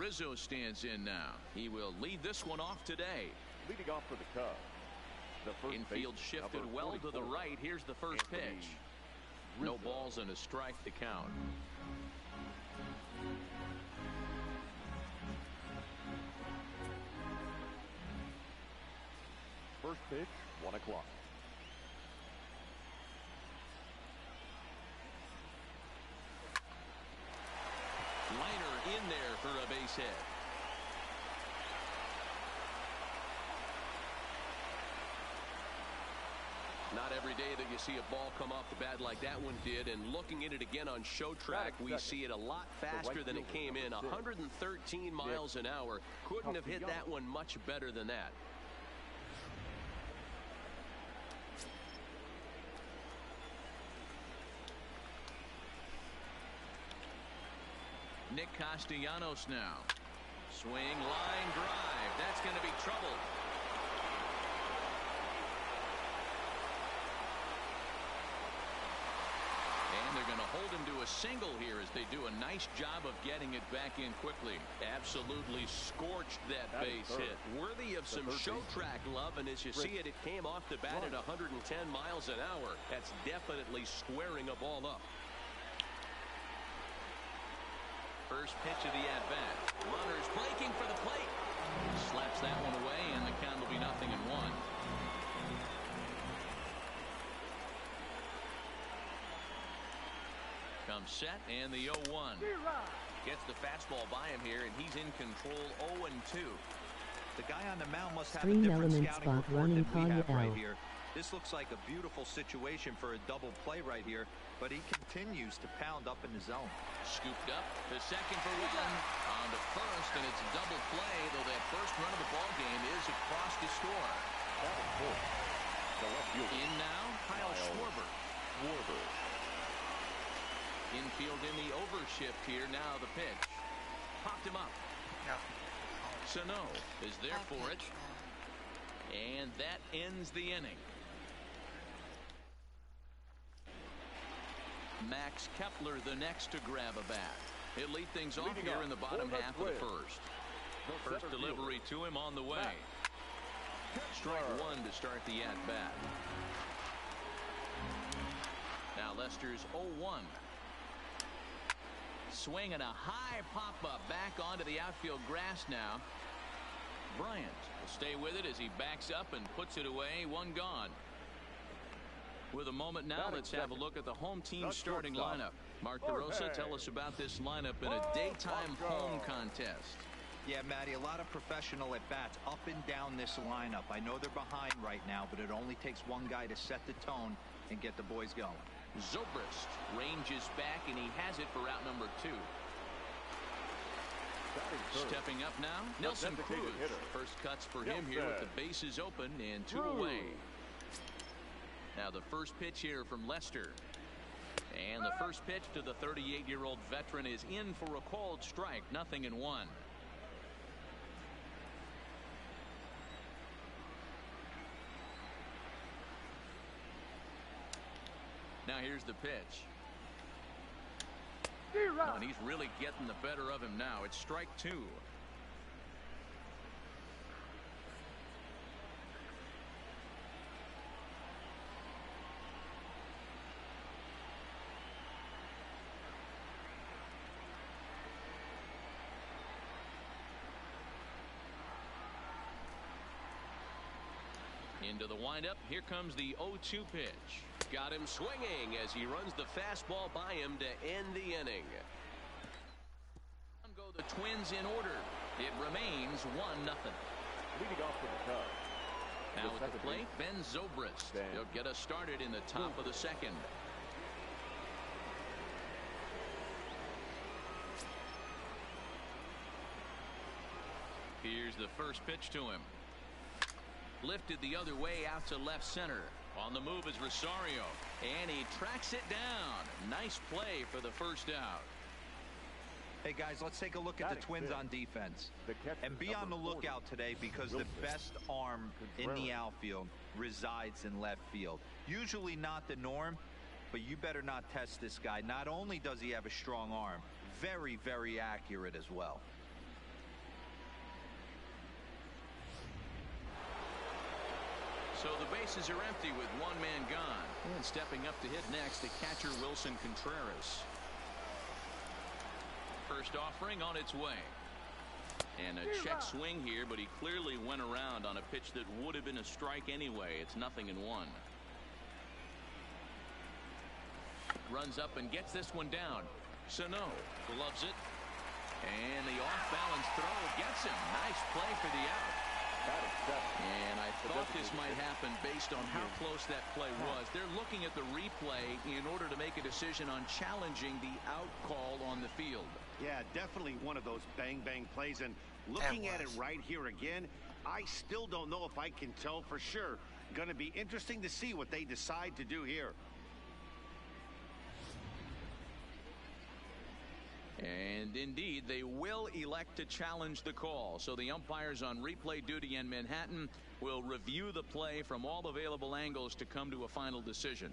Rizzo stands in now. He will lead this one off today. Leading off for the Cubs, the first infield baseman, shifted number well to the 44, right. Here's the first pitch. No balls and a strike to count. First pitch, 1 o'clock. Liner in there for a base hit. Not every day that you see a ball come off the bat like that one did, and looking at it again on show track, we see it a lot faster than it came in. 113 miles an hour. Couldn't have hit that one much better than that. Nick Castellanos now. Swing, line drive. That's going to be trouble. And they're going to hold him to a single here as they do a nice job of getting it back in quickly. Absolutely scorched that base hit. Worthy of some show track love, and as you see it, it came off the bat at 110 miles an hour. That's definitely squaring a ball up. First pitch of the at-bat. Runners breaking for the plate. Slaps that one away, and the count will be 0-1. Comes set, and the 0-1. Gets the fastball by him here, and he's in control. 0-2. The guy on the mound must have a different scouting report than we have right here. This looks like a beautiful situation for a double play right here, but he continues to pound up in the zone. Scooped up to second for one. On to first, and it's a double play, though that first run of the ball game is across the score. In now, Kyle Schwarber. Infield in the overshift here. Now the pitch. Popped him up. Sano is there for it. And that ends the inning. Max Kepler the next to grab a bat. He'll lead things off here in the bottom half of the first. First delivery to him on the way. Strike one to start the at-bat. Now Lester's 0-1. Swinging a high pop-up back onto the outfield grass now. Bryant will stay with it as he backs up and puts it away. One gone. With a moment now, let's have a look at the home team starting lineup. Mark DeRosa, tell us about this lineup in a daytime home contest. Yeah, Matty, a lot of professional at-bats up and down this lineup. I know they're behind right now, but it only takes one guy to set the tone and get the boys going. Zobrist ranges back, and he has it for out number 2. Stepping up now, Nelson Cruz. First cuts for him here with the bases open and 2 away. Now the first pitch here from Lester. And the first pitch to the 38-year-old veteran is in for a called strike. 0-1. Now here's the pitch. Oh, and he's really getting the better of him now. It's strike 2. Into the windup. Here comes the 0-2 pitch. Got him swinging as he runs the fastball by him to end the inning. Go the Twins in order. It remains 1-0. Leading off for the Cubs. Now at the plate, Ben Zobrist. He'll get us started in the top of the second. Here's the first pitch to him. Lifted the other way out to left center. On the move is Rosario, and he tracks it down. Nice play for the first out. Hey guys, let's take a look at the Twins on defense. And be on the lookout today, because the best arm in the outfield resides in left field. Usually not the norm, but you better not test this guy. Not only does he have a strong arm, very, very accurate as well. So the bases are empty with one man gone. And stepping up to hit next, the catcher Wilson Contreras. First offering on its way. And a check swing here, but he clearly went around on a pitch that would have been a strike anyway. It's 0-1. Runs up and gets this one down. Sano gloves it. And the off-balance throw gets him. Nice play for the out. And I thought this might happen based on how close that play was. They're looking at the replay in order to make a decision on challenging the out call on the field. Yeah, definitely one of those bang-bang plays. And looking at it right here again, I still don't know if I can tell for sure. Going to be interesting to see what they decide to do here. And indeed, they will elect to challenge the call. So the umpires on replay duty in Manhattan will review the play from all available angles to come to a final decision.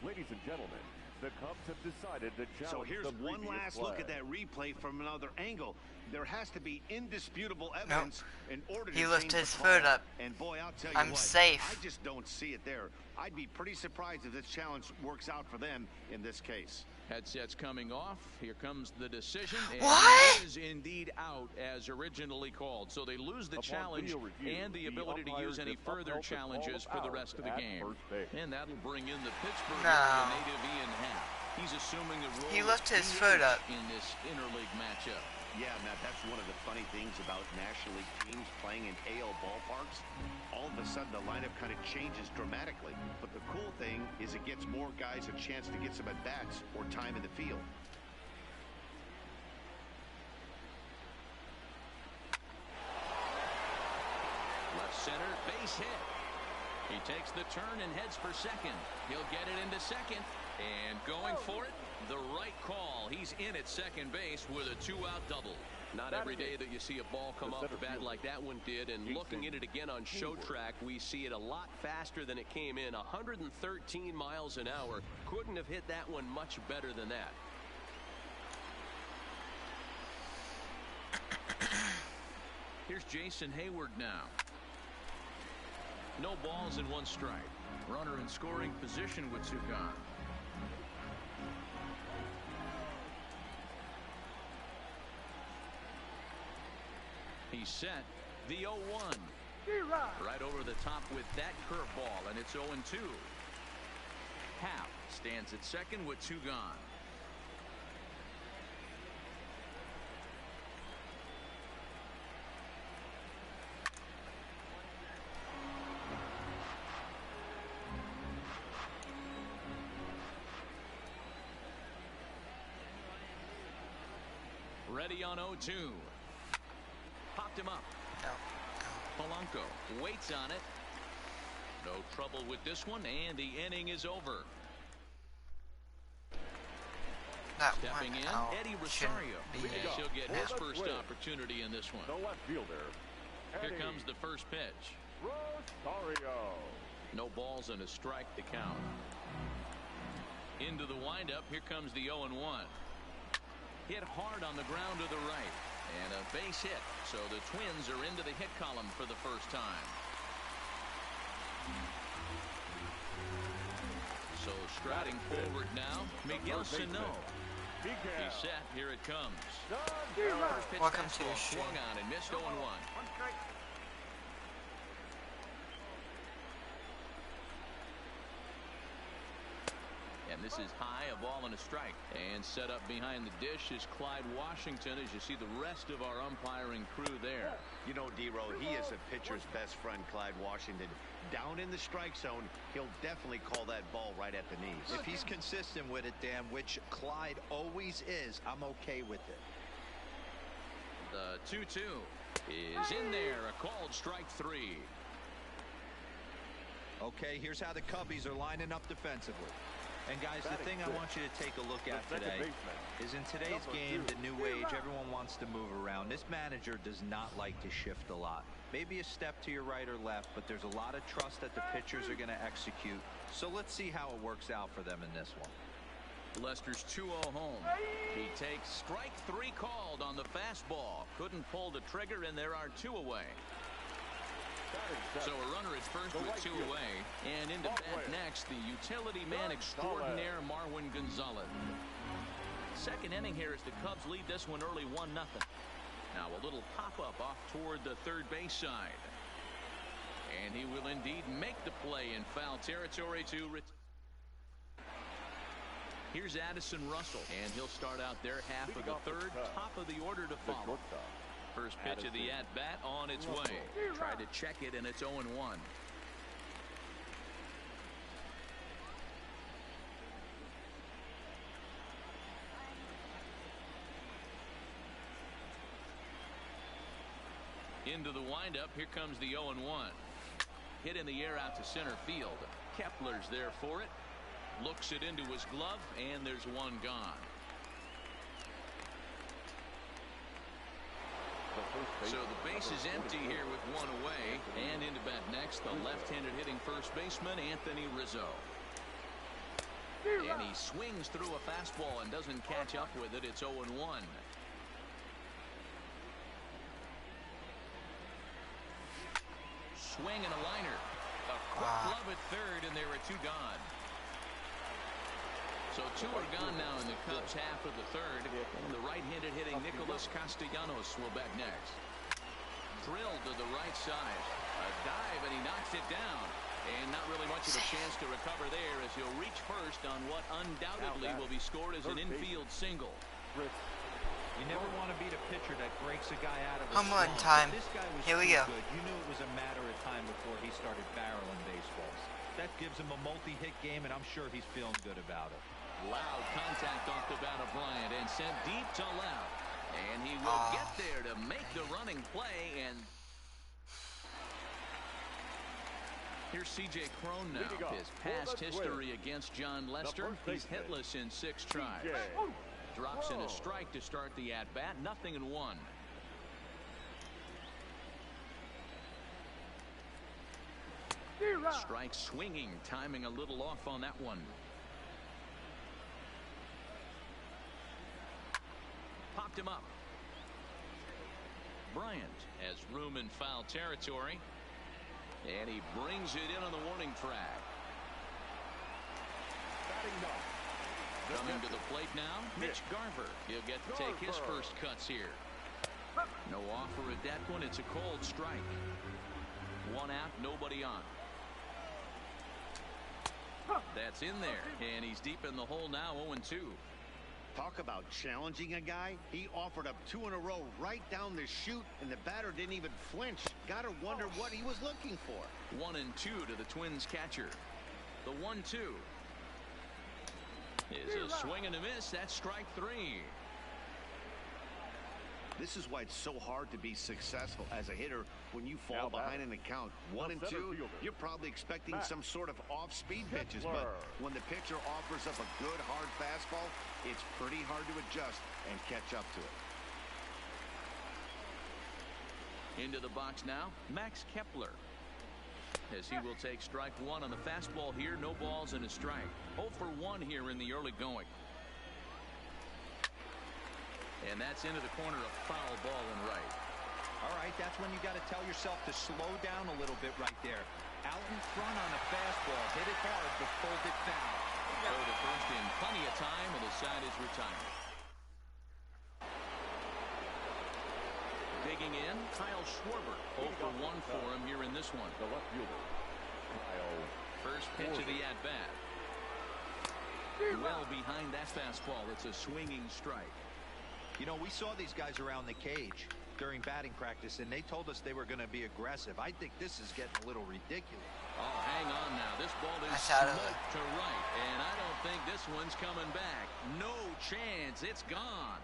Ladies and gentlemen, the Cubs have decided to challenge. So here's one last look at that replay from another angle. There has to be indisputable evidence in order to he lifted his the call. foot up. And boy, I'll tell you I'm what, safe. I just don't see it there. I'd be pretty surprised if this challenge works out for them in this case. Headsets coming off. Here comes the decision. And what? It is indeed out as originally called. So they lose the challenge and the ability to use any further challenges for the rest of the game. And that'll bring in the Pittsburgh native Ian Happ. He's assuming a role. He lifted his foot up in this interleague matchup. Yeah, Matt, that's one of the funny things about National League teams playing in AL ballparks. All of a sudden, the lineup kind of changes dramatically. But the cool thing is it gets more guys a chance to get some at-bats or time in the field. Left center, base hit. He takes the turn and heads for second. He'll get it into second. And going for it, the right call. He's in at second base with a two-out double. Not every day that you see a ball come off the bat like that one did. And looking at it again on show track, we see it a lot faster than it came in. 113 miles an hour. Couldn't have hit that one much better than that. Here's Jason Hayward now. No balls and one strike. Runner in scoring position with two gone. He's set. The 0-1. Right over the top with that curveball, and it's 0-2. Happ stands at second with two gone. Ready on 0-2. Popped him up. Polanco waits on it. No trouble with this one, and the inning is over. Stepping in, Eddie Rosario. She'll get his first opportunity in this one. The left fielder. Here comes the first pitch. Rosario. No balls and a strike to count. Into the windup. Here comes the 0-1. Hit hard on the ground to the right. And a base hit. So the Twins are into the hit column for the first time. So striding forward now, Miguel Sano. He's set. Here it comes. Welcome to the show. Swung on and missed 0-1. And this is high, a ball and a strike. And set up behind the dish is Clyde Washington, as you see the rest of our umpiring crew there. You know, D-Row, he is a pitcher's best friend, Clyde Washington. Down in the strike zone, he'll definitely call that ball right at the knees. If he's consistent with it, Dan, which Clyde always is, I'm okay with it. The 2-2 is in there, a called strike three. Okay, here's how the Cubbies are lining up defensively. And guys, the thing I want you to take a look at today is in today's game, the new age, everyone wants to move around. This manager does not like to shift a lot. Maybe a step to your right or left, but there's a lot of trust that the pitchers are going to execute. So let's see how it works out for them in this one. Lester's 2-0 home. He takes strike three called on the fastball. Couldn't pull the trigger, and there are two away. So a runner at first with 2 away. And into bat next, the utility man extraordinaire, Marwin Gonzalez. Second inning here as the Cubs lead this one early 1-0. Now a little pop-up off toward the third base side. And he will indeed make the play in foul territory to Here's Addison Russell, and he'll start out their half of the third, top of the order to follow. First pitch of the at-bat on its way. Tried to check it, and it's 0-1. Into the windup, here comes the 0-1. Hit in the air out to center field. Kepler's there for it. Looks it into his glove, and there's one gone. So the base is empty here with 1 away. And into bat next, the left-handed hitting first baseman, Anthony Rizzo. And he swings through a fastball and doesn't catch up with it. It's 0-1. Swing and a liner. A quick glove at third, and there are 2 gone. So 2 are gone now in the Cubs' half of the third. And the right-handed hitting Nicholas Castellanos will bat next. Drilled to the right side. A dive, and he knocks it down. And not really much of a chance to recover there as he'll reach first on what undoubtedly will be scored as an infield single. You never want to beat a pitcher that breaks a guy out of a Home run slump. time. This guy was Here we go. good. You knew it was a matter of time before he started barreling baseballs. That gives him a multi-hit game, and I'm sure he's feeling good about it. Loud contact off the bat of Bryant and sent deep to left. And he will get there to make the running play. And here's C.J. Cron now. His past history against John Lester. He's hitless in 6 tries. Drops in a strike to start the at-bat. 0-1. Strike swinging. Timing a little off on that one. Popped him up. Bryant has room in foul territory. And he brings it in on the warning track. Coming to the plate now, Mitch Garver. He'll get to take his first cuts here. No offer at that one. It's a cold strike. 1 out, nobody on. That's in there, and he's deep in the hole now, 0-2. Talk about challenging a guy. He offered up 2 in a row right down the chute, and the batter didn't even flinch. Gotta wonder what he was looking for. 1-2 to the Twins catcher. The 1-2 is a swing and a miss. That's strike 3. This is why it's so hard to be successful as a hitter when you fall behind in the count. 1 and 2, you're probably expecting some sort of off-speed pitches, but when the pitcher offers up a good hard fastball, it's pretty hard to adjust and catch up to it. Into the box now, Max Kepler, as he will take strike 1 on the fastball here. No balls and a strike. 0 for 1 here in the early going. And that's into the corner, a foul ball and right. All right, that's when you got to tell yourself to slow down a little bit right there. Out in front on a fastball, hit it hard, but pulled it foul. Go to first in plenty of time, and the side is retired. Digging in, Kyle Schwarber. 0 for 1 for him here in this one. The left fielder, Kyle. First pitch of the at-bat. Well behind that fastball. It's a swinging strike. You know, we saw these guys around the cage during batting practice, and they told us they were going to be aggressive. I think this is getting a little ridiculous. Oh, hang on now. This ball is smoked to right, and I don't think this one's coming back. No chance. It's gone.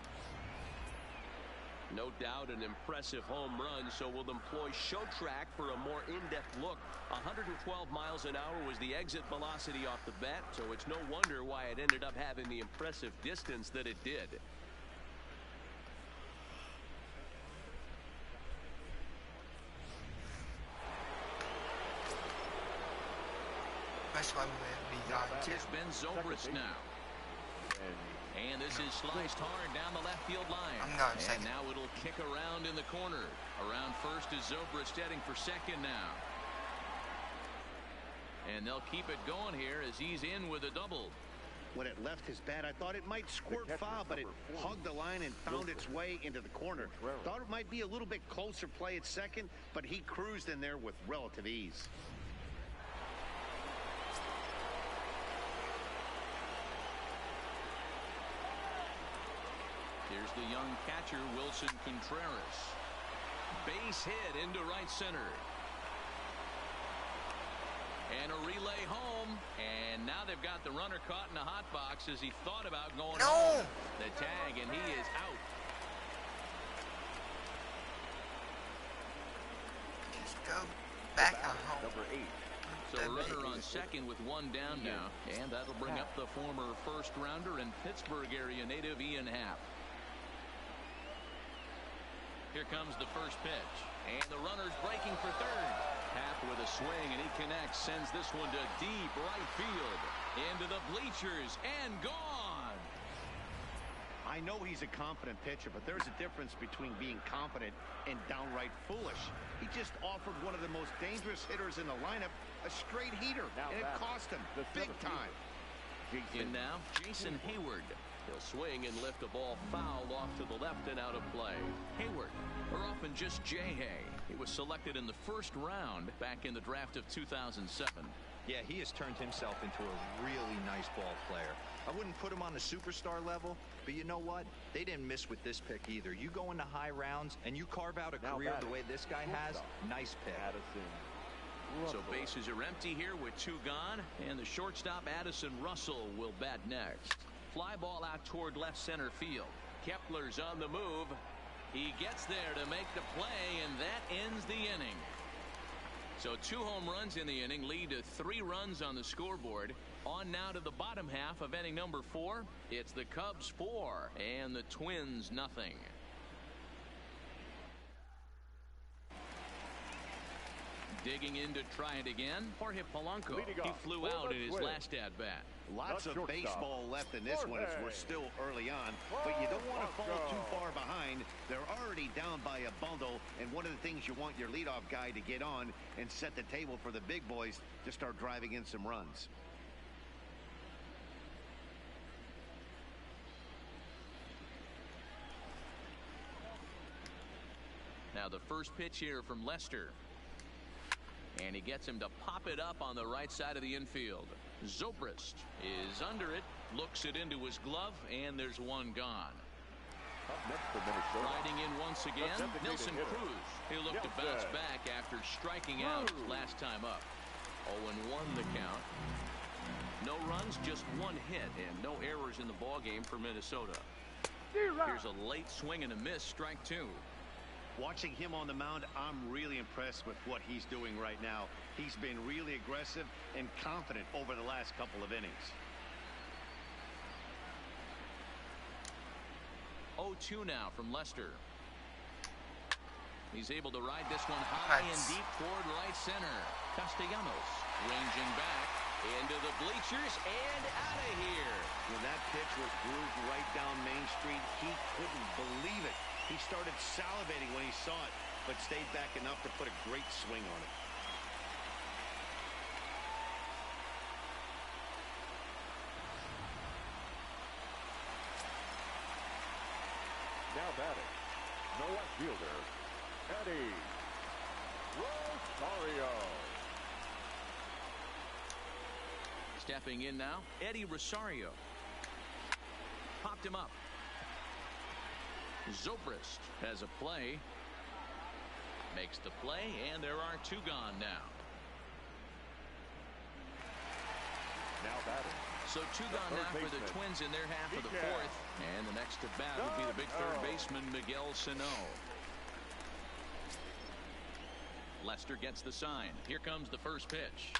No doubt an impressive home run, so we'll employ show track for a more in-depth look. 112 miles an hour was the exit velocity off the bat, so it's no wonder why it ended up having the impressive distance that it did. First one will be on 2. Here's Ben Zobrist now. And this is sliced hard down the left field line. I'm going and second. now it'll kick around in the corner. Around first is Zobrist heading for second now. And they'll keep it going here as he's in with a double. When it left his bat, I thought it might squirt foul, but it hugged the line and found its way into the corner. Thought it might be a little bit closer play at second, but he cruised in there with relative ease. Here's the young catcher, Wilson Contreras. Base hit into right center. And a relay home. And now they've got the runner caught in a hot box as he thought about going home. The tag, and he is out. Just go back on home. Number 8. So a runner on second with one down now. And that'll bring up the former first rounder and Pittsburgh area native Ian Happ. Here comes the first pitch. And the runner's breaking for third. Happ with a swing, and he connects. Sends this one to deep right field. Into the bleachers and gone. I know he's a confident pitcher, but there's a difference between being confident and downright foolish. He just offered one of the most dangerous hitters in the lineup a straight heater, and it cost him big time. In now, Jason Hayward. He'll swing and lift a ball foul off to the left and out of play. Hayward, or often just J-Hay. He was selected in the first round back in the draft of 2007. Yeah, he has turned himself into a really nice ball player. I wouldn't put him on the superstar level, but you know what? They didn't miss with this pick either. You go into high rounds and you carve out a career the way this guy has. Nice pick. So bases are empty here with two gone, and the shortstop Addison Russell will bat next. Fly ball out toward left center field. Kepler's on the move. He gets there to make the play, and that ends the inning. So 2 home runs in the inning lead to 3 runs on the scoreboard. On now to the bottom half of inning number 4. It's the Cubs 4 and the Twins nothing. Digging in to try it again. Jorge Polanco. He flew out in his last at-bat. Lots of baseball left in this one as we're still early on, but you don't want to fall too far behind. They're already down by a bundle, and one of the things you want your leadoff guy to get on and set the table for the big boys to start driving in some runs. Now the first pitch here from Lester. And he gets him to pop it up on the right side of the infield. Zobrist is under it, looks it into his glove, and there's one gone. Riding in once again, Nelson Cruz. He'll look to bounce back after striking out last time up. 0-1 the count. No runs, just one hit, and no errors in the ballgame for Minnesota. Here's a late swing and a miss, strike 2. Watching him on the mound, I'm really impressed with what he's doing right now. He's been really aggressive and confident over the last couple of innings. 0-2 now from Lester. He's able to ride this one high and deep toward right center. Castellanos ranging back into the bleachers and out of here. When that pitch was grooved right down Main Street, he couldn't believe it. He started salivating when he saw it, but stayed back enough to put a great swing on it. Now batting, no left fielder, Eddie Rosario. Stepping in now, Eddie Rosario. Popped him up. Zobrist has a play. Makes the play, and there are 2 gone now. Now batting. So 2 gone now for the Twins in their half of the 4th. And the next to bat would be the big third baseman, Miguel Sano. Lester gets the sign. Here comes the first pitch.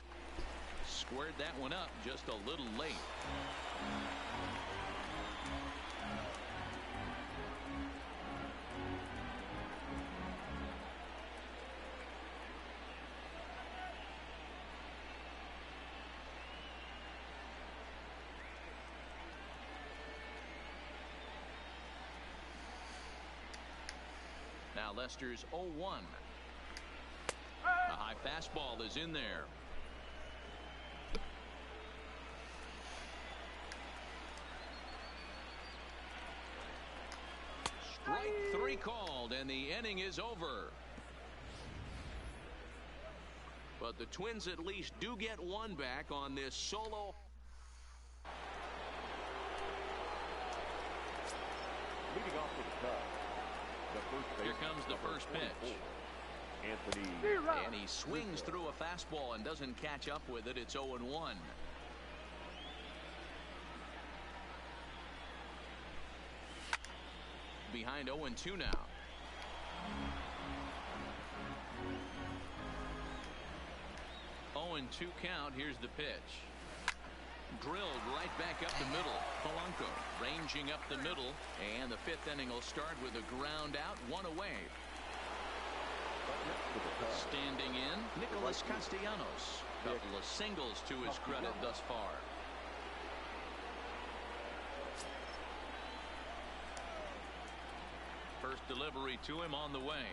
Squared that one up just a little late. Lester's 0-1. A high fastball is in there. Strike 3 called, and the inning is over. But the Twins at least do get one back on this solo. Leading off with the Cubs, Here comes the first pitch. Anthony. And he swings through a fastball and doesn't catch up with it. It's 0-1. Behind 0-2 now. Oh, and 2 count. Here's the pitch. Drilled right back up the middle. Polanco ranging up the middle, and the 5th inning will start with a ground out, 1 away. Standing in, Nicholas Castellanos. Couple of singles to his credit thus far. First delivery to him on the way.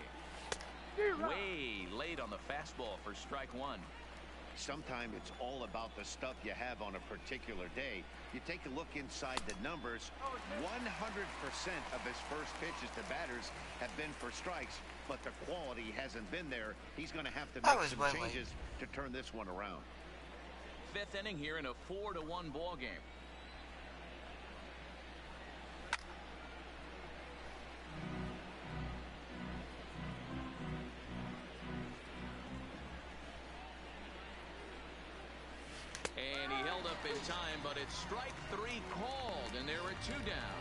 Way late on the fastball for strike 1. Sometimes it's all about the stuff you have on a particular day. You take a look inside the numbers. 100% of his first pitches to batters have been for strikes, but the quality hasn't been there. He's going to have to make some changes to turn this one around. 5th inning here in a 4-1 ball game. And he held up in time, but it's strike 3 called, and there are 2 down.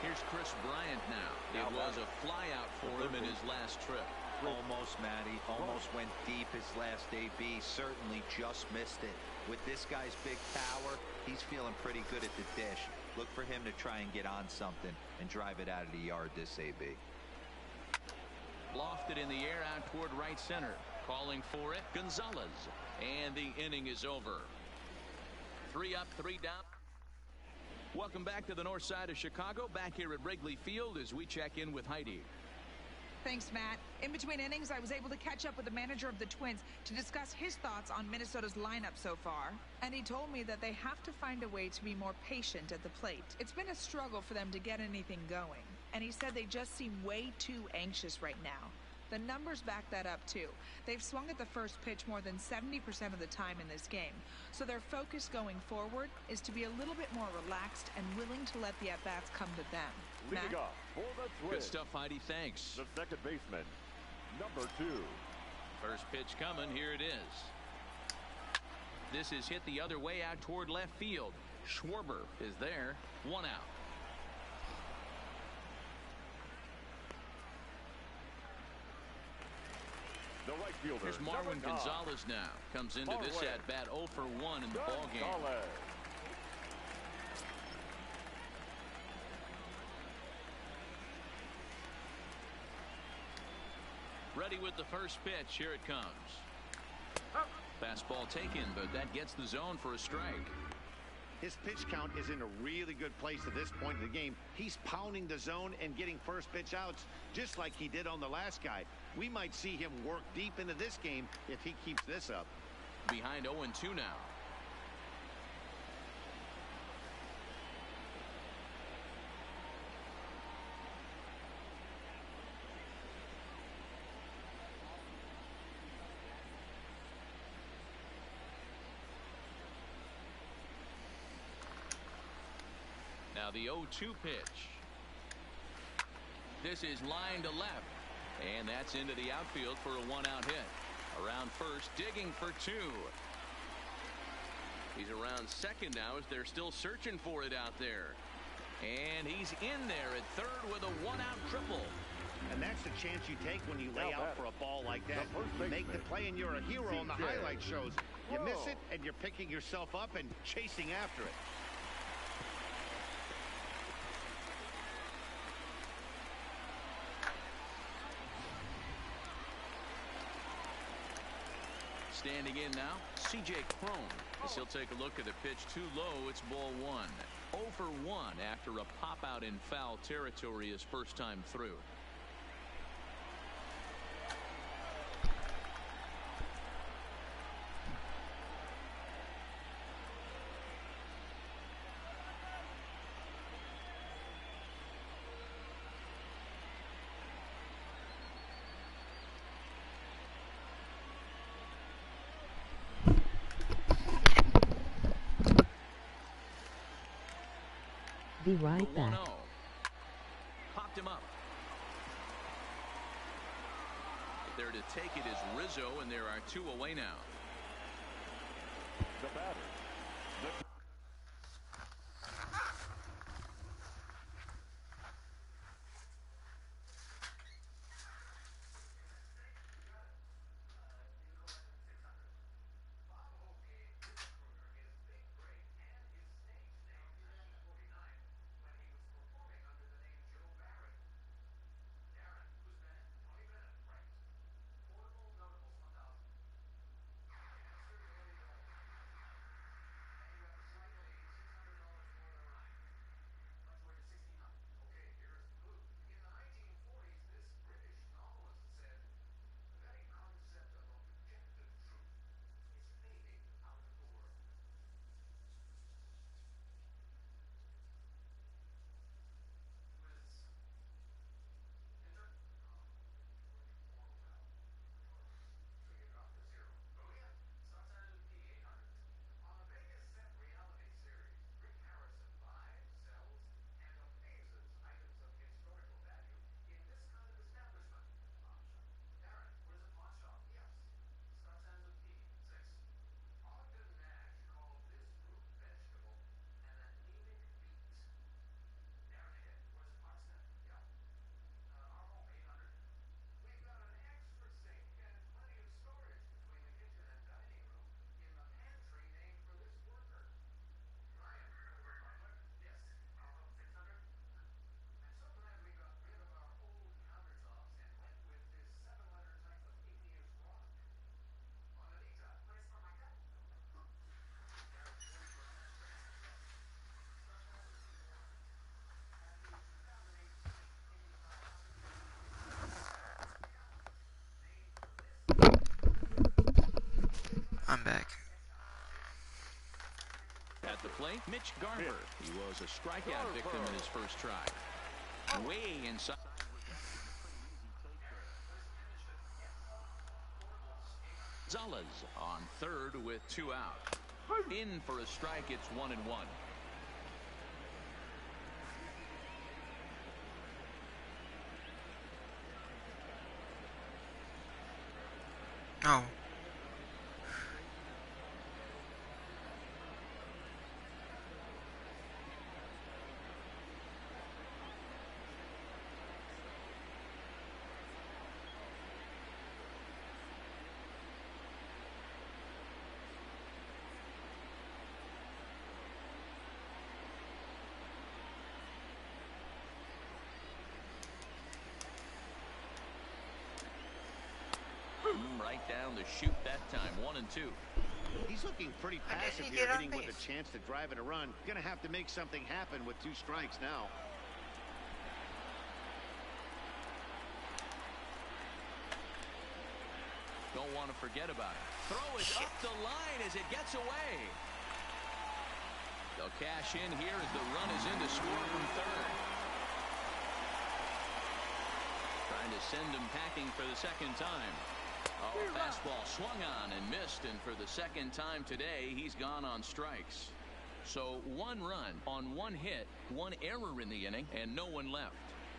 Here's Chris Bryant now. It was a flyout for him in his last trip. Almost, Matty. Almost went deep his last AB. Certainly just missed it. With this guy's big power, he's feeling pretty good at the dish. Look for him to try and get on something and drive it out of the yard this AB. Lofted in the air out toward right center. Calling for it, Gonzalez. And the inning is over. 3 up, 3 down. Welcome back to the north side of Chicago. Back here at Wrigley Field as we check in with Heidi. Thanks, Matt. In between innings, I was able to catch up with the manager of the Twins to discuss his thoughts on Minnesota's lineup so far. And he told me that they have to find a way to be more patient at the plate. It's been a struggle for them to get anything going. And he said they just seem way too anxious right now. The numbers back that up, too. They've swung at the first pitch more than 70% of the time in this game. So their focus going forward is to be a little bit more relaxed and willing to let the at-bats come to them. Leading off for the Twins. Good stuff, Heidi. Thanks. The second baseman, number 2. First pitch coming. Here it is. This is hit the other way out toward left field. Schwarber is there. 1 out. The right fielder. Here's Marwin Gonzalez now. Comes into this at-bat 0 for 1 in the ball game. Ready with the first pitch. Here it comes. Fastball taken, but that gets the zone for a strike. His pitch count is in a really good place at this point in the game. He's pounding the zone and getting first pitch outs just like he did on the last guy. We might see him work deep into this game if he keeps this up. Behind 0-2 now. Now the 0-2 pitch. This is line to left. And that's into the outfield for a 1-out hit. Around first, digging for 2. He's around second now as they're still searching for it out there. And he's in there at third with a 1-out triple. And that's the chance you take when you lay out for a ball like that. You make the play and you're a hero on the highlight shows. You miss it and you're picking yourself up and chasing after it. Standing in now, C.J. Cron, as he'll take a look at the pitch too low. It's ball 1. 0 for 1 after a pop out in foul territory his first time through. Be right The 1-0. back. Popped him up. There to take it is Rizzo, and there are 2 away now. The batter. I'm back. At the plate, Mitch Garver. He was a strikeout victim in his first try. Way inside. Gonzalez on third with 2 out. In for a strike, it's 1-1. Oh. Right down the chute that time, 1-2. He's looking pretty passive here, hitting with a chance to drive in a run. Gonna have to make something happen with 2 strikes now. Don't want to forget about it. Throw is up the line as it gets away. They'll cash in here as the run is in to score from third. Trying to send him packing for the second time. Oh, fastball swung on and missed, and for the second time today, he's gone on strikes. So 1 run on 1 hit, 1 error in the inning, and no one left.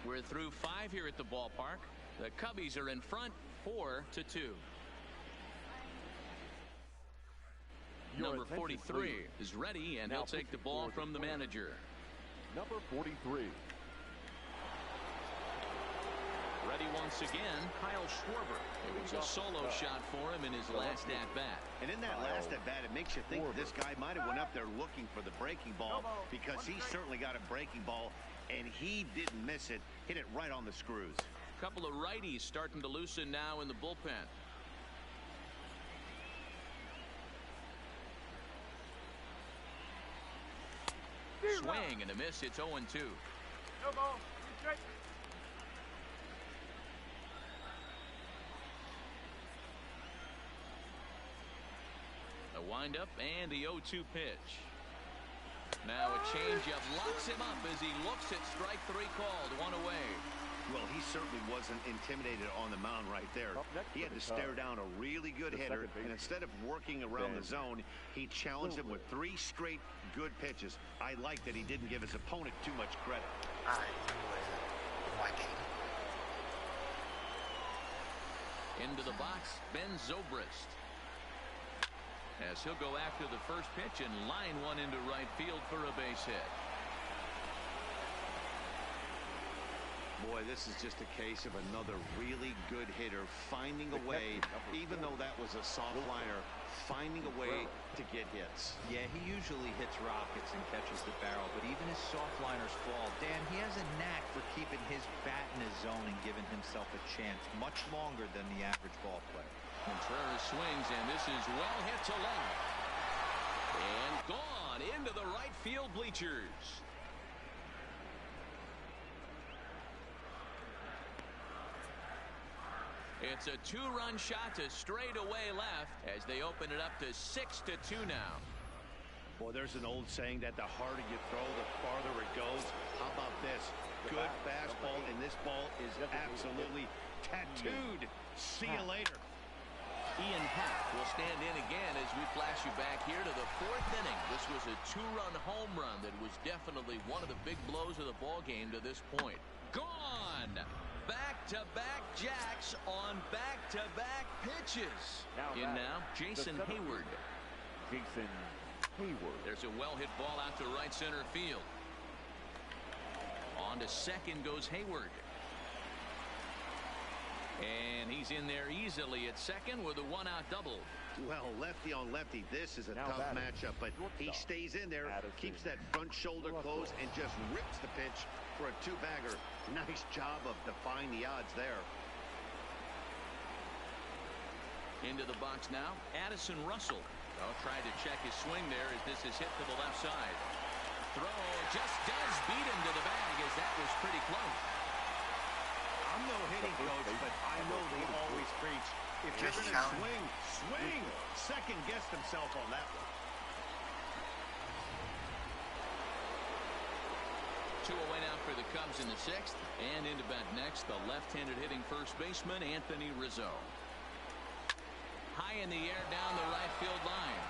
We're through 5 here at the ballpark. The Cubbies are in front 4-2. Number 43 is ready, and he'll take the ball from the manager. Number 43. Ready once again, Kyle Schwarber. It was a solo shot for him in his last at-bat. And in that last at-bat, it makes you think this guy might have went up there looking for the breaking ball, because he certainly got a breaking ball, and he didn't miss it. Hit it right on the screws. A couple of righties starting to loosen now in the bullpen. Swing and a miss. It's 0-2. A windup and the 0-2 pitch. Now a changeup locks him up as he looks at strike 3 called. 1 away. Well, he certainly wasn't intimidated on the mound right there. He had to stare down a really good hitter, and instead of working around the zone, he challenged him with 3 straight good pitches. I like that he didn't give his opponent too much credit. All right, who is it? Joaquin. Into the box, Ben Zobrist. As he'll go after the first pitch and line one into right field for a base hit. Boy, this is just a case of another really good hitter finding a way, even though that was a soft liner, finding a way to get hits. Yeah, he usually hits rockets and catches the barrel, but even his soft liners fall. Dan, he has a knack for keeping his bat in his zone and giving himself a chance much longer than the average ball player. Contreras swings, and this is well hit to left. And gone into the right field bleachers. It's a two-run shot to straightaway left as they open it up to 6-2 now. Boy, there's an old saying that the harder you throw, the farther it goes. How about this? Good fastball, and this ball is absolutely tattooed. See you later. Ian Happ will stand in again as we flash you back here to the fourth inning. This was a two-run home run that was definitely one of the big blows of the ball game to this point. Gone! Back-to-back jacks on back-to-back pitches. Now, Jason Hayward. Jason Hayward. There's a well-hit ball out to right center field. On to second goes Hayward. And he's in there easily at second with a one-out double. Well, lefty on lefty, this is a tough matchup, but he stays in there, keeps that front shoulder closed, and just rips the pitch for a two-bagger. Nice job of defying the odds there. Into the box now, Addison Russell. Tried to check his swing there as this is hit to the left side. Throw just does beat him to the bag as that was pretty close. I'm no hitting coach, but I know they always preach, if you're going to swing, swing. Second guessed himself on that one. 2 away now for the Cubs in the sixth. And into bat next, the left-handed hitting first baseman, Anthony Rizzo. High in the air down the right field line.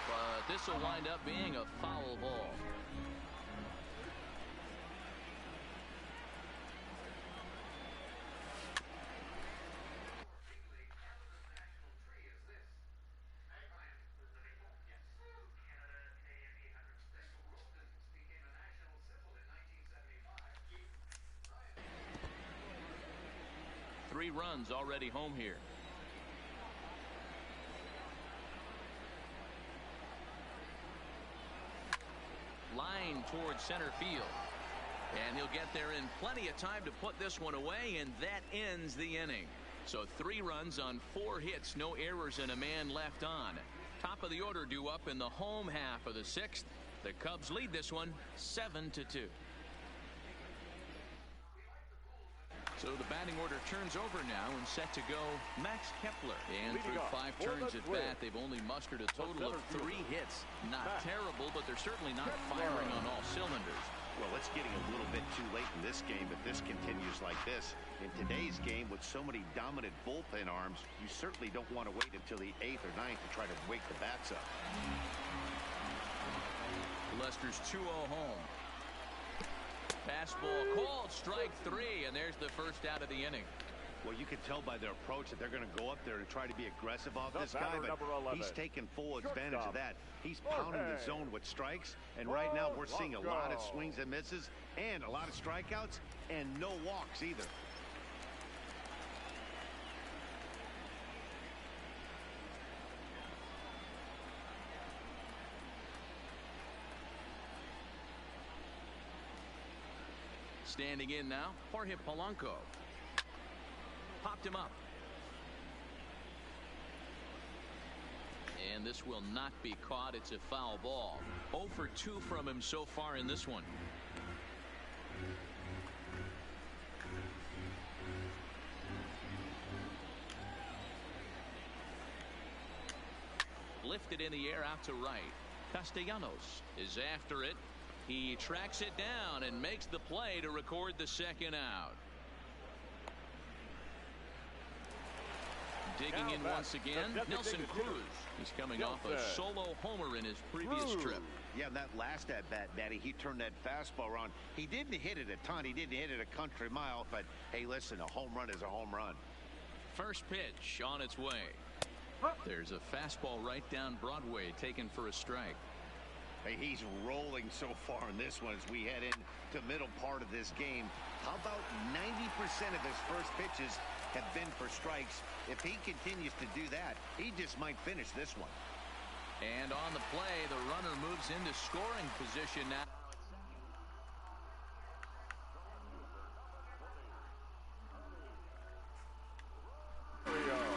But this will wind up being a foul ball. Three runs already home here. Line towards center field. And he'll get there in plenty of time to put this one away, and that ends the inning. So 3 runs on 4 hits, no errors, and a man left on. Top of the order due up in the home half of the sixth. The Cubs lead this one 7-2. So the batting order turns over now and set to go Max Kepler. And through 5 turns at bat, they've only mustered a total of 3 hits. Not terrible, but they're certainly not firing on all cylinders. Well, it's getting a little bit too late in this game if this continues like this. In today's game, with so many dominant bullpen arms, you certainly don't want to wait until the 8th or 9th to try to wake the bats up. Lester's 2-0 home. Fastball called, strike 3, and there's the first out of the inning. Well, you can tell by their approach that they're going to go up there and try to be aggressive off this guy, but he's taking full advantage of that. He's pounding the zone with strikes, and right now we're seeing a lot of swings and misses and a lot of strikeouts and no walks either. Standing in now, Jorge Polanco. Popped him up. And this will not be caught. It's a foul ball. 0 for 2 from him so far in this one. Lifted in the air out to right. Castellanos is after it. He tracks it down and makes the play to record the second out. digging in once again, Nelson Cruz. He's coming off a solo homer in his previous trip. Yeah, that last at-bat, Matty, he turned that fastball around. He didn't hit it a ton. He didn't hit it a country mile. But, hey, listen, a home run is a home run. First pitch on its way. There's a fastball right down Broadway taken for a strike. Hey, he's rolling so far in this one as we head into middle part of this game. How about 90% of his first pitches have been for strikes? If he continues to do that, he just might finish this one. And on the play, the runner moves into scoring position now.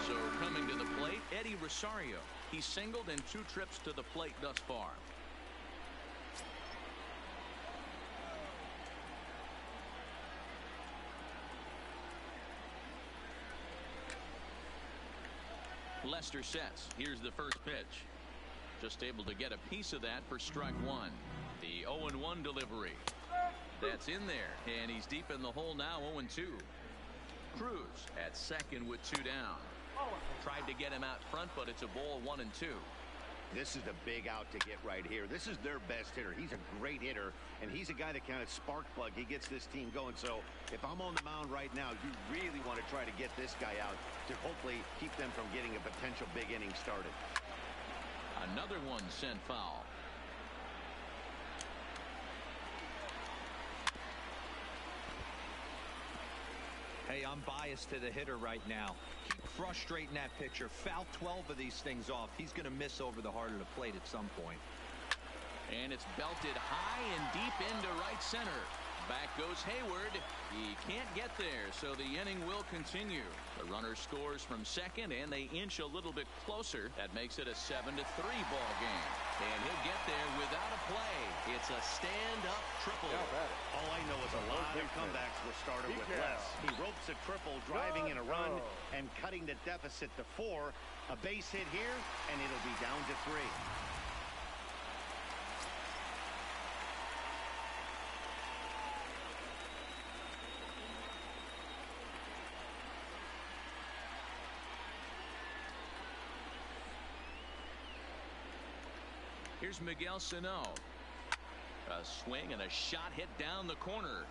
So coming to the plate, Eddie Rosario. He's singled in 2 trips to the plate thus far. Lester sets. Here's the first pitch. Just able to get a piece of that for strike 1. The 0-1 delivery. That's in there, and he's deep in the hole now, 0-2. Cruz at second with 2 down. Tried to get him out front, but it's a ball, 1-2. This is the big out to get right here. This is their best hitter. He's a great hitter, and he's a guy that kind of spark plug. He gets this team going. So if I'm on the mound right now, you really want to try to get this guy out to hopefully keep them from getting a potential big inning started. Another one sent foul. Hey, I'm biased to the hitter right now. Keep frustrating that pitcher. Foul 12 of these things off. He's going to miss over the heart of the plate at some point. And it's belted high and deep into right center. Back goes Hayward. He can't get there, so the inning will continue. The runner scores from second, and they inch a little bit closer. That makes it a 7-3 ball game. And he'll get there without a play. It's a stand-up triple. All I know is a lot of comebacks were started with less. He ropes a triple, driving in a run, and cutting the deficit to 4. A base hit here, and it'll be down to 3. Here's Miguel Sano. A swing and a shot hit down the corner.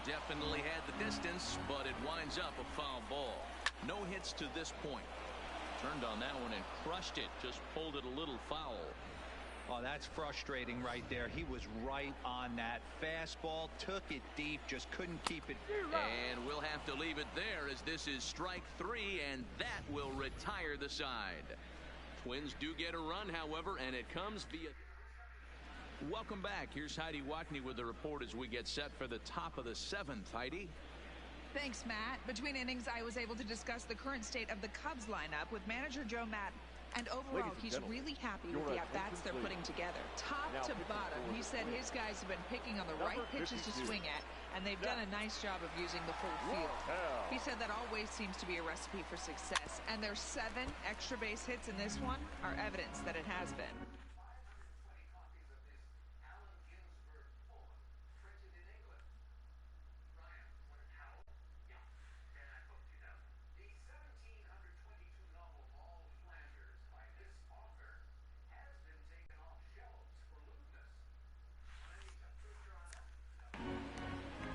Definitely had the distance, but it winds up a foul ball. No hits to this point. Turned on that one and crushed it. Just pulled it a little foul. Oh, that's frustrating right there. He was right on that fastball, took it deep, just couldn't keep it. And we'll have to leave it there as this is strike 3, and that will retire the side. Twins do get a run, however, and it comes via. Welcome back. Here's Heidi Watney with the report as we get set for the top of the 7th. Heidi. Thanks, Matt. Between innings, I was able to discuss the current state of the Cubs lineup with manager Joe Maddon. And overall, he's really happy with the at-bats they're putting together. Top to bottom, he said his guys have been picking on the right pitches to swing at, and they've done a nice job of using the full field. He said that always seems to be a recipe for success, and their 7 extra base hits in this one are evidence that it has been.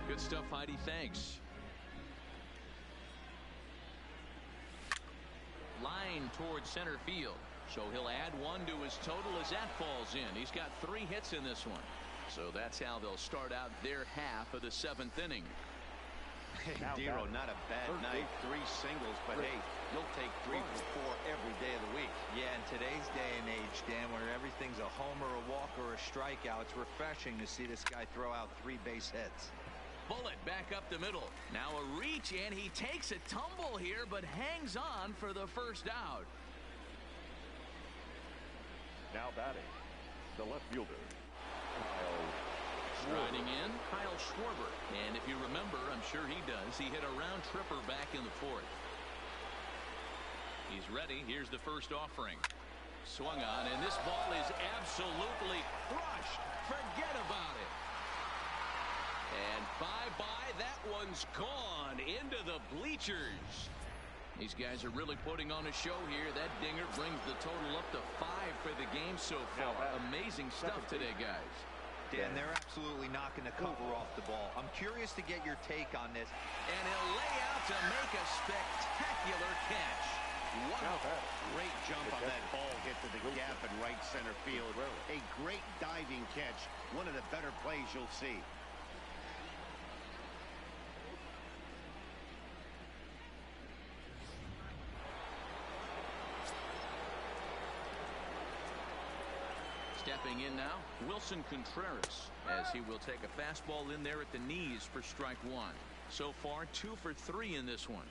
Good stuff, Heidi. Thanks. Line towards center field. So he'll add 1 to his total as that falls in. He's got 3 hits in this one. So that's how they'll start out their half of the 7th inning. Hey, Dero, not a bad night. 3 singles, but hey, you'll take 3 for 4 every day of the week. Yeah, in today's day and age, Dan, where everything's a homer, a walk, or a strikeout, it's refreshing to see this guy throw out 3 base hits. Bullet back up the middle. Now a reach, and he takes a tumble here, but hangs on for the first out. Now batting, the left fielder, Kyle Striding in, Kyle Schwarber. And if you remember, I'm sure he does, he hit a round tripper back in the 4th. He's ready. Here's the first offering. Swung on, and this ball is absolutely crushed. Forget about it. And bye-bye, that one's gone into the bleachers. These guys are really putting on a show here. That dinger brings the total up to 5 for the game so far. Amazing stuff today, guys. Dan, they're absolutely not going to cover off the ball. I'm curious to get your take on this. And he'll lay out to make a spectacular catch. Wow. Great jump on that ball, hit to the gap in right center field. A great diving catch. One of the better plays you'll see. Stepping in now, Wilson Contreras, as he will take a fastball in there at the knees for strike 1. So far, 2 for 3 in this one.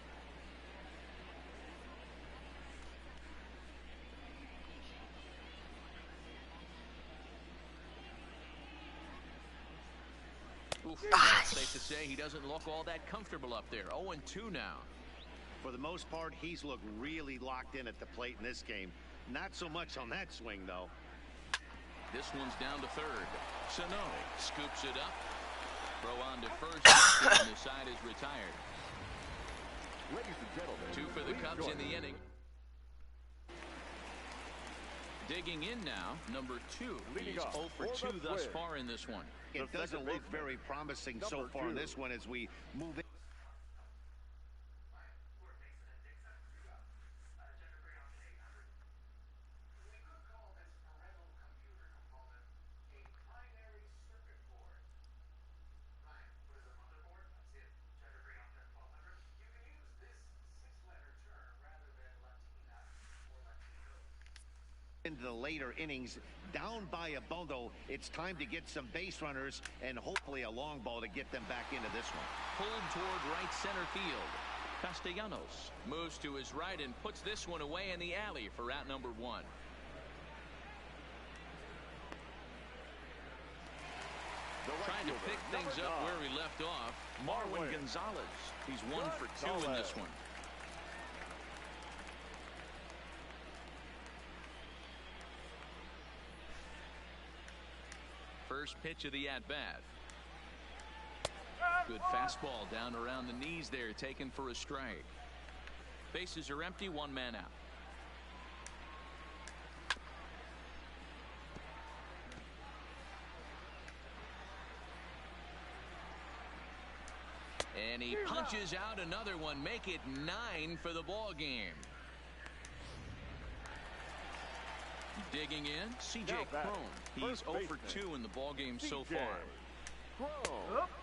Oof, safe to say he doesn't look all that comfortable up there. 0-2 now. For the most part, he's looked really locked in at the plate in this game. Not so much on that swing, though. This one's down to third. Sano scoops it up. Throw on to first, and the side is retired. Ladies and gentlemen, 2 for the Cubs in the inning. Digging in now, number 2. He's 0 for 2 thus far in this one. It doesn't look very promising so far in this one as we move in. Into the later innings, down by a bundle. It's time to get some base runners and hopefully a long ball to get them back into this one. Pulled toward right center field. Castellanos moves to his right and puts this one away in the alley for out number 1. Trying to pick things up where he left off, Marwin Gonzalez. He's 1 for 2 in this one. First pitch of the at-bat. Good fastball down around the knees there, taken for a strike. Bases are empty, 1 man out. And he punches out another one, make it 9 for the ball game. Digging in, C.J. Cron. He's 0 for 2 in the ballgame so far.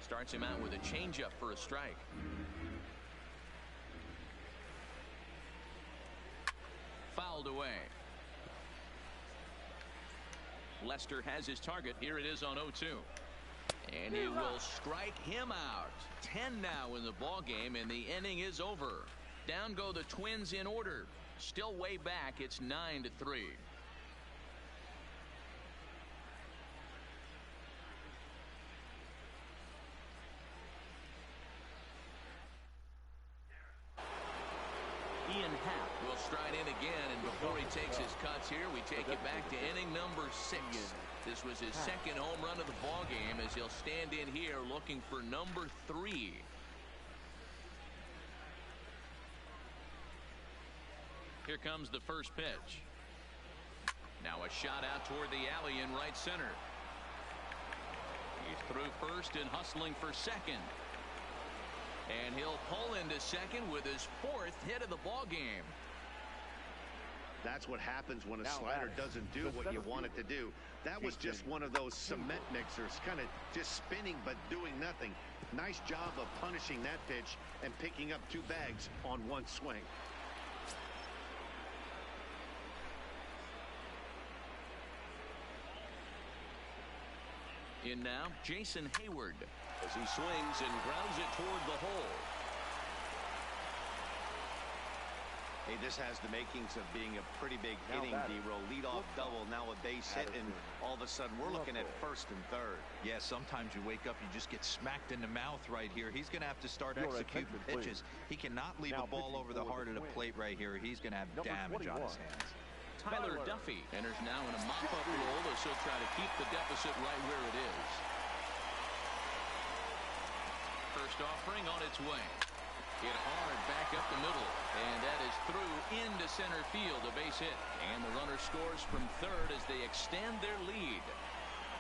Starts him out with a changeup for a strike. Fouled away. Lester has his target. Here it is on 0-2. And he will strike him out. 10 now in the ballgame, and the inning is over. Down go the Twins in order. Still way back. It's 9-3. Will stride in again, and before he takes his cuts here, we take it back to inning number 6. This was his second home run of the ball game, as he'll stand in here looking for number 3. Here comes the first pitch. Now a shot out toward the alley in right center. He's through first and hustling for second. And he'll pull into second with his 4th hit of the ball game. That's what happens when a slider doesn't do what you want it to do. That was just one of those cement mixers, kind of just spinning but doing nothing. Nice job of punishing that pitch and picking up 2 bags on 1 swing. In now, Jason Hayward, as he swings and grounds it toward the hole. Hey, this has the makings of being a pretty big inning, D-roll. Leadoff double, now a base hit, and all of a sudden we're looking at first and third. Yeah, sometimes you wake up, you just get smacked in the mouth right here. He's going to have to start executing pitches. He cannot leave a ball over the heart of the plate right here. He's going to have damage on his hands. Tyler Duffy enters now in a mop-up role as he'll try to keep the deficit right where it is. First offering on its way. Hit hard back up the middle. And that is through into center field. A base hit. And the runner scores from third as they extend their lead.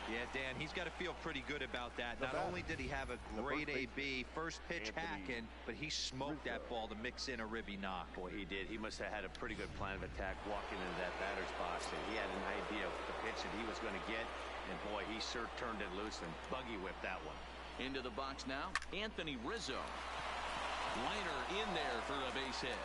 Yeah, Dan, he's got to feel pretty good about that. Not only did he have a great AB, first pitch hacking, but he smoked that ball to mix in a ribby knock. Boy, he did. He must have had a pretty good plan of attack walking into that batter's box. And he had an idea of the pitch that he was going to get. And boy, he sure turned it loose and buggy whipped that one. Into the box now, Anthony Rizzo. Liner in there for a base hit.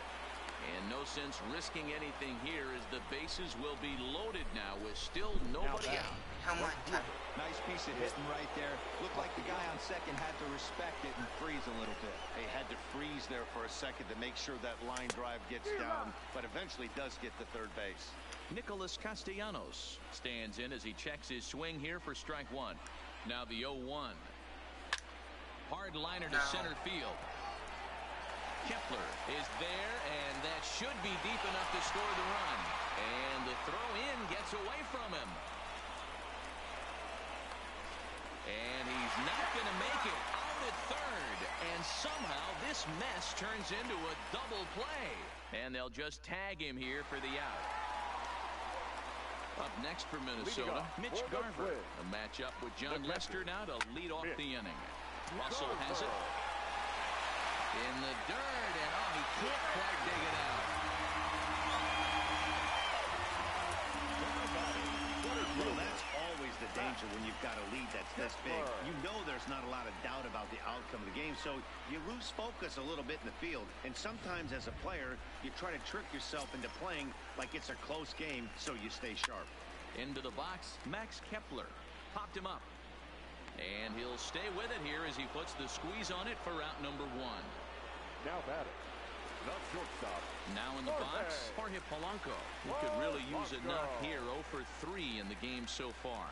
And no sense risking anything here as the bases will be loaded now with still nobody out. How much time? Nice piece of hitting right there. Looked like the guy on second had to respect it and freeze a little bit. He had to freeze there for a second to make sure that line drive gets down, but eventually does get to third base. Nicholas Castellanos stands in as he checks his swing here for strike one. Now the 0-1. Hard liner to center field. Kepler is there, and that should be deep enough to score the run. And the throw in gets away from him. And he's not going to make it out at third. And somehow this mess turns into a double play. And they'll just tag him here for the out. Up next for Minnesota, Mitch Garver. A matchup with John Lester now to lead off the inning. Russell has it. In the dirt, and he can't quite dig it out. Well, that's always the danger when you've got a lead that's this big. You know there's not a lot of doubt about the outcome of the game, so you lose focus a little bit in the field. And sometimes as a player, you try to trick yourself into playing like it's a close game so you stay sharp. Into the box, Max Kepler. Popped him up. And he'll stay with it here as he puts the squeeze on it for out number one. Now batting, the shortstop. Now in the box, Jorge Polanco. He could really use a knock here. 0 for 3 in the game so far.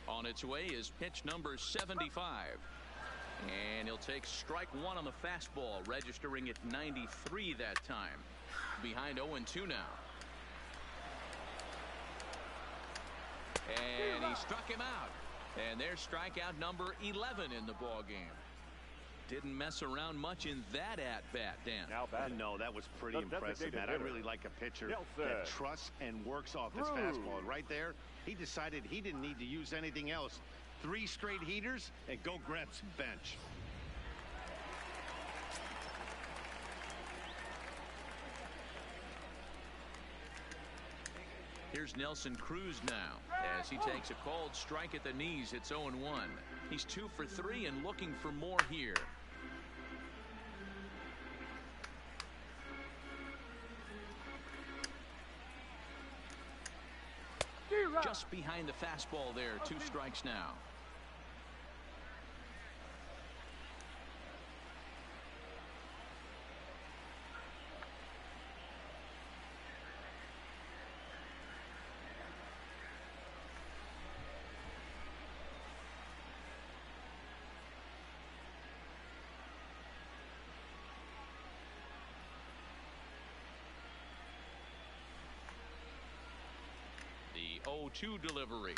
On its way is pitch number 75. And he'll take strike one on the fastball, registering at 93 that time. Behind 0-2 now. And he struck him out. And there's strikeout number 11 in the ball game. Didn't mess around much in that at-bat, Dan. No, that was pretty impressive, Matt. I really like a pitcher that trusts and works off his fastball. And right there, he decided he didn't need to use anything else. 3 straight heaters and go grab some bench. Here's Nelson Cruz now as he takes a called strike at the knees. It's 0-1. He's 2 for 3 and looking for more here. Just behind the fastball there. 2 strikes now. The 0-2 delivery.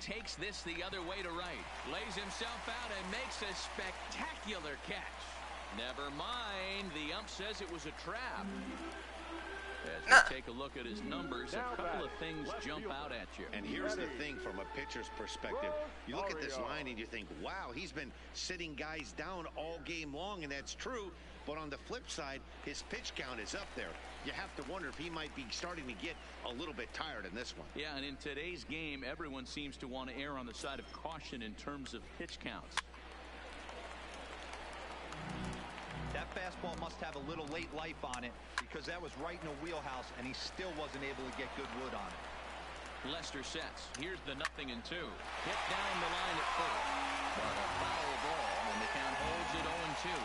Takes this the other way to right. Lays himself out and makes a spectacular catch. Never mind. The ump says it was a trap. As we take a look at his numbers, a couple of things jump out at you. And here's the thing from a pitcher's perspective. You look at this line and you think, wow, he's been sitting guys down all game long, and that's true. But on the flip side, his pitch count is up there. You have to wonder if he might be starting to get a little bit tired in this one. Yeah, and in today's game, everyone seems to want to err on the side of caution in terms of pitch counts. That fastball must have a little late life on it because that was right in the wheelhouse, and he still wasn't able to get good wood on it. Lester sets. Here's the 0-2. Hit down the line at first. But a foul ball, and the count holds at 0-2.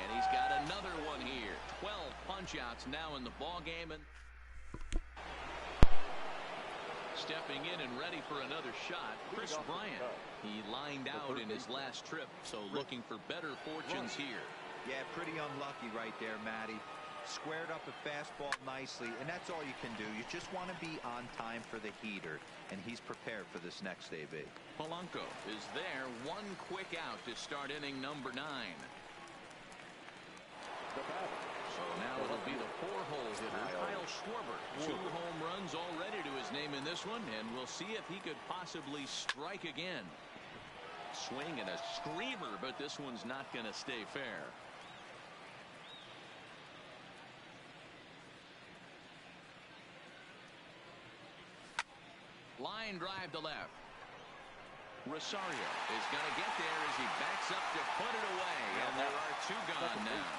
And he's got another one here. 12 punch-outs now in the ball game. And Stepping in and ready for another shot, Chris Bryant. He lined out in his last trip, so looking for better fortunes here. Yeah, pretty unlucky right there, Matty. Squared up a fastball nicely, and that's all you can do. You just want to be on time for the heater, and he's prepared for this next AB. Polanco is there, one quick out to start inning number 9. So now it'll be the 4-hole hitter, Kyle Schwarber. 2 home runs already to his name in this one, and we'll see if he could possibly strike again. Swing and a screamer, but this one's not going to stay fair. Line drive to left. Rosario is going to get there as he backs up to put it away, and there are 2 gone now.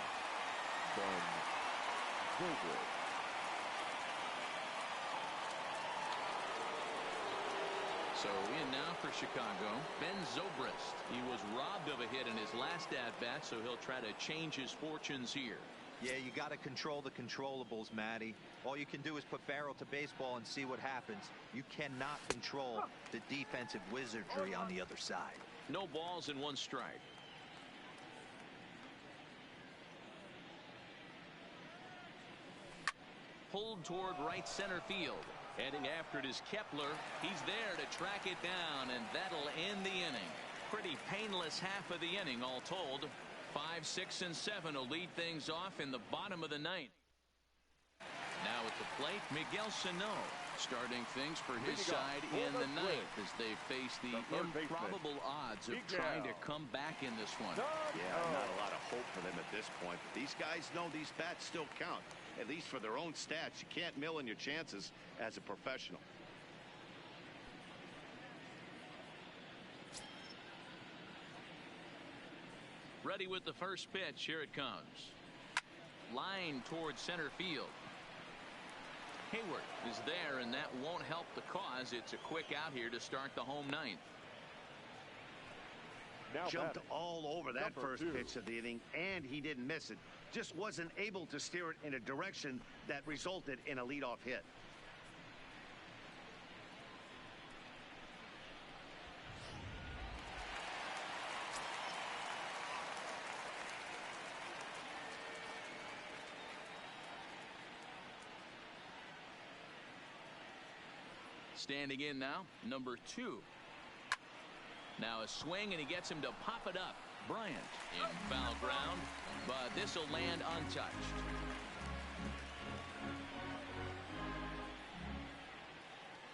So in now for Chicago, Ben Zobrist. He was robbed of a hit in his last at-bat, so he'll try to change his fortunes here. Yeah, you got to control the controllables, Matty. All you can do is put barrel to baseball and see what happens. You cannot control the defensive wizardry on the other side. No balls and 1 strike. Pulled toward right center field. Heading after it is Kepler. He's there to track it down, and that'll end the inning. Pretty painless half of the inning, all told. 5, 6, and 7 will lead things off in the bottom of the 9th. Now at the plate, Miguel Sano starting things for his side in the 9th as they face the improbable odds of trying to come back in this one. Yeah, not a lot of hope for them at this point. But these guys know these bats still count, at least for their own stats. You can't mill in your chances as a professional. Ready with the first pitch. Here it comes. Line towards center field. Hayward is there, and that won't help the cause. It's a quick out here to start the home 9th. Jumped all over that first pitch of the inning, and he didn't miss it. Just wasn't able to steer it in a direction that resulted in a leadoff hit. Standing in now, number 2. Now a swing, and he gets him to pop it up. Bryant in foul ground, but this will land untouched.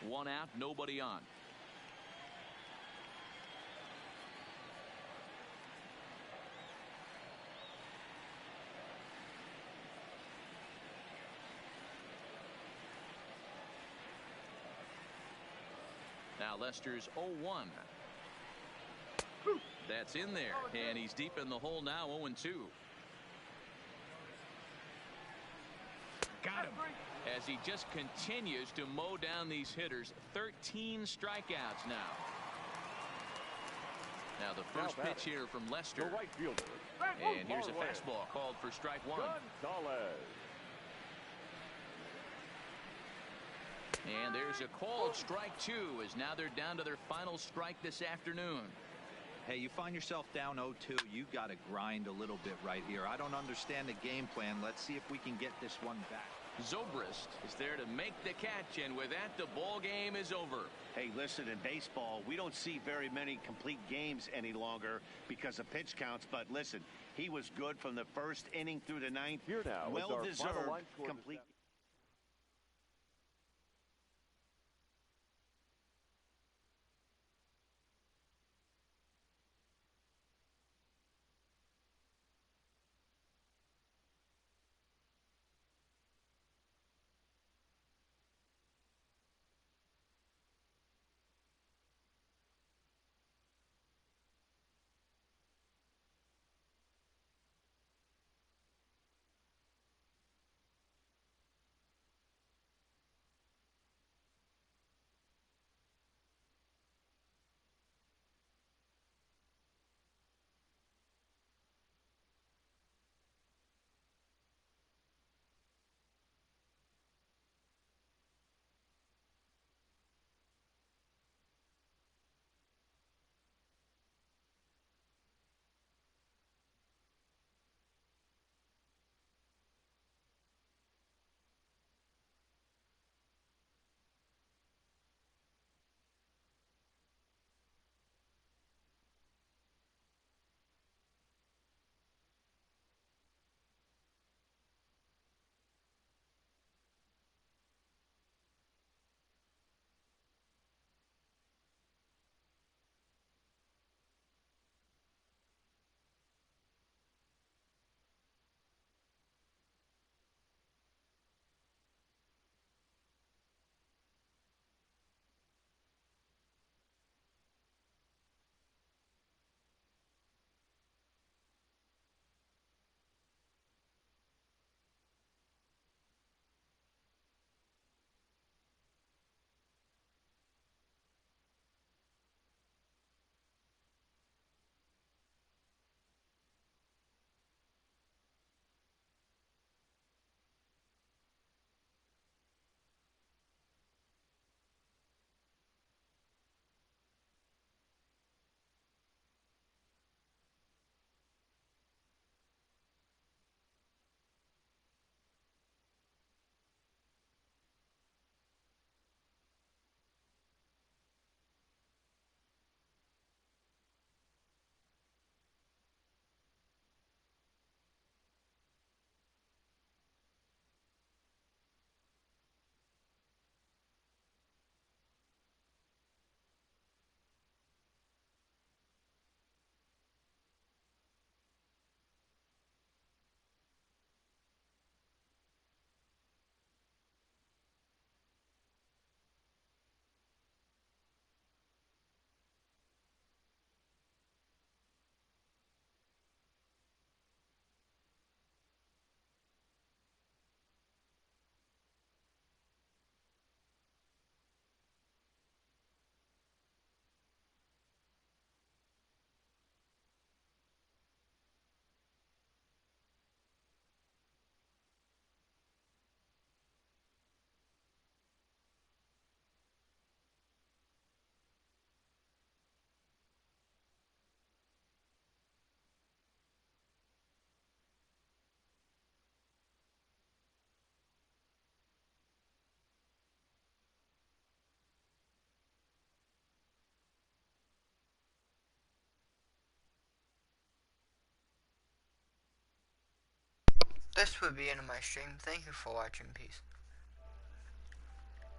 One out, nobody on. Now Lester's 0-1. That's in there, and he's deep in the hole now, 0-2. Got him. As he just continues to mow down these hitters. 13 strikeouts now. Now the first pitch here from Lester. Right fielder. And here's a fastball called for strike 1. And there's a called strike 2, as now they're down to their final strike this afternoon. Hey, you find yourself down 0-2, you got to grind a little bit right here. I don't understand the game plan. Let's see if we can get this one back. Zobrist is there to make the catch, and with that, the ball game is over. Hey, listen, in baseball, we don't see very many complete games any longer because of pitch counts. But listen, he was good from the first inning through the 9th. Here now, well-deserved complete. this would be the end of my stream. Thank you for watching. Peace.